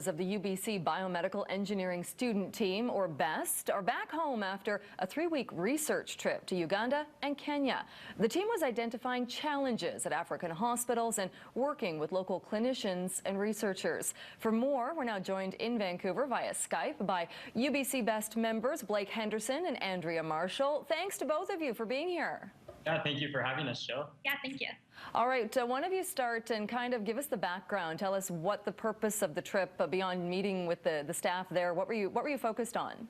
Of the UBC Biomedical Engineering Student Team, or BEST, are back home after a 3-week research trip to Uganda and Kenya. The team was identifying challenges at African hospitals and working with local clinicians and researchers. For more, we're now joined in Vancouver via Skype by UBC BEST members Blake Henderson and Andrea Marshall. Thanks to both of you for being here. Yeah, thank you for having us, Jill. Yeah, thank you. All right, one of you start and kind of give us the background. Tell us what the purpose of the trip, beyond meeting with the staff there. What were you focused on?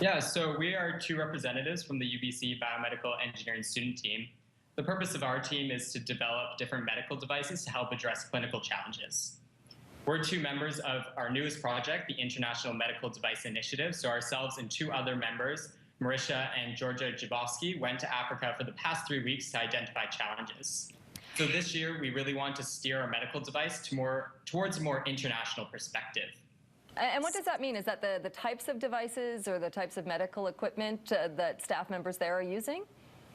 Yeah, so we are two representatives from the UBC Biomedical Engineering Student Team. The purpose of our team is to develop different medical devices to help address clinical challenges. We're two members of our newest project, the International Medical Device Initiative. So ourselves and two other members, Marisha and Georgia Jabowski, went to Africa for the past 3 weeks to identify challenges. So this year, we really want to steer our medical device towards a more international perspective. And what does that mean? Is that the types of devices or the types of medical equipment that staff members there are using?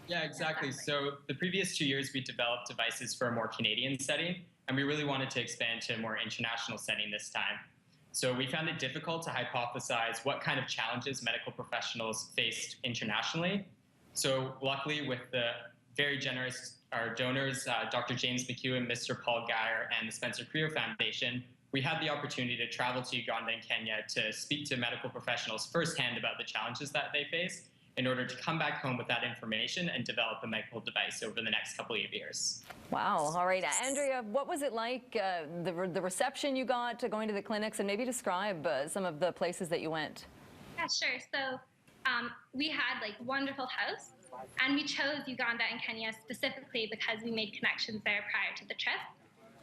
Yeah, exactly. So the previous 2 years, we developed devices for a more Canadian setting, and we really wanted to expand to a more international setting this time. So we found it difficult to hypothesize what kind of challenges medical professionals faced internationally. So luckily, with the very generous our donors, Dr. James McHugh, Mr. Paul Geyer, and the Spencer Creer Foundation, we had the opportunity to travel to Uganda and Kenya to speak to medical professionals firsthand about the challenges that they face in order to come back home with that information and develop a medical device over the next couple of years. Wow. All right. Andrea, what was it like, the reception you got to going to the clinics, and maybe describe some of the places that you went? Yeah, sure. So we had wonderful hosts, and we chose Uganda and Kenya specifically because we made connections there prior to the trip.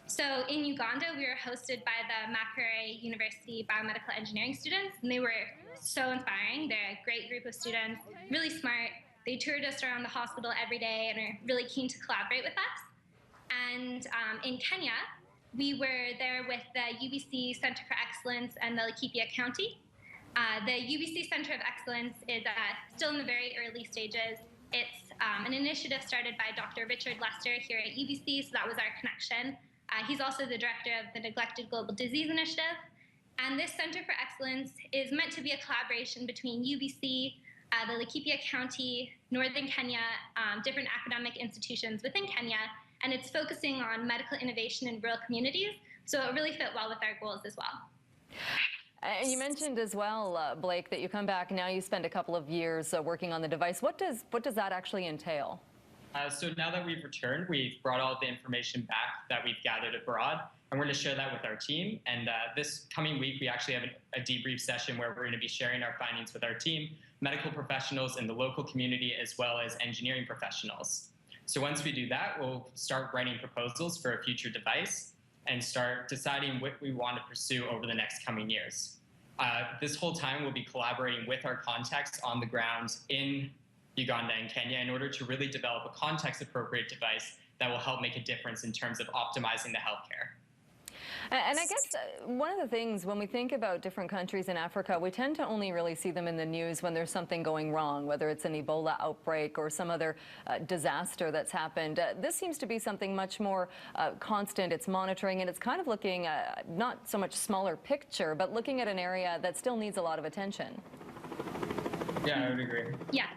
So in Uganda, we were hosted by the Makerere University Biomedical Engineering students, and they were so inspiring. They're a great group of students, really smart. They toured us around the hospital every day and are really keen to collaborate with us. And in Kenya, we were there with the UBC Center for Excellence and the Laikipia County. The UBC Center of Excellence is still in the very early stages. It's an initiative started by Dr. Richard Lester here at UBC, so that was our connection. He's also the director of the Neglected Global Disease Initiative. And this Center for Excellence is meant to be a collaboration between UBC, the Laikipia County, Northern Kenya, different academic institutions within Kenya, and it's focusing on medical innovation in rural communities. So it really fit well with our goals as well. And you mentioned as well, Blake, that you come back now. You spend a couple of years working on the device. What does that actually entail? So now that we've returned, we've brought all the information back that we've gathered abroad, and we're going to share that with our team. And this coming week, we actually have a debrief session where we're going to be sharing our findings with our team, medical professionals in the local community, as well as engineering professionals. So once we do that, we'll start writing proposals for a future device and start deciding what we want to pursue over the next coming years. This whole time, we'll be collaborating with our contacts on the ground in Uganda and Kenya in order to really develop a context-appropriate device that will help make a difference in terms of optimizing the healthcare. And I guess one of the things when we think about different countries in Africa, we tend to only really see them in the news when there's something going wrong, whether it's an Ebola outbreak or some other disaster that's happened. This seems to be something much more constant. It's monitoring, and it's kind of looking not so much smaller picture, but looking at an area that still needs a lot of attention. Yeah, I would agree. Yeah.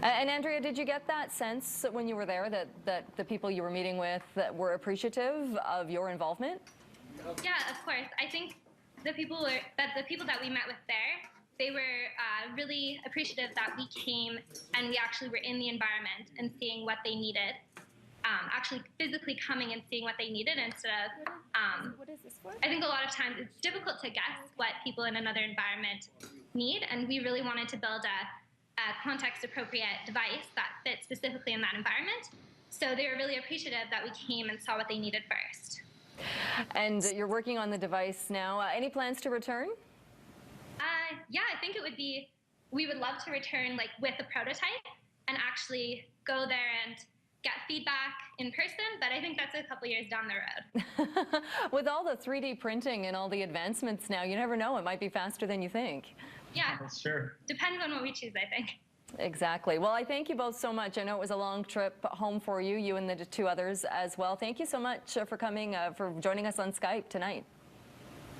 And Andrea, did you get that sense when you were there that the people you were meeting with were appreciative of your involvement? Yeah, of course. I think the people that we met with there, they were really appreciative that we came and we actually were in the environment and seeing what they needed. Actually physically coming and seeing what they needed instead of, what is this for? I think a lot of times it's difficult to guess what people in another environment need, and we really wanted to build a context-appropriate device that fits specifically in that environment. So they were really appreciative that we came and saw what they needed first. And you're working on the device now. Any plans to return? Yeah, I think we would love to return with a prototype and actually go there and get feedback in person, but I think that's a couple years down the road. With all the 3D printing and all the advancements now, you never know, it might be faster than you think. Yeah, sure. Depends on what we choose, I think. Exactly. Well, I thank you both so much. I know it was a long trip home for you, you and the two others as well. Thank you so much for coming, for joining us on Skype tonight.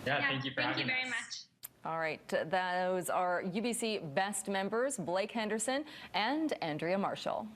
Yeah, thank you for having us. Thank you very much. All right, those are UBC BEST members, Blake Henderson and Andrea Marshall.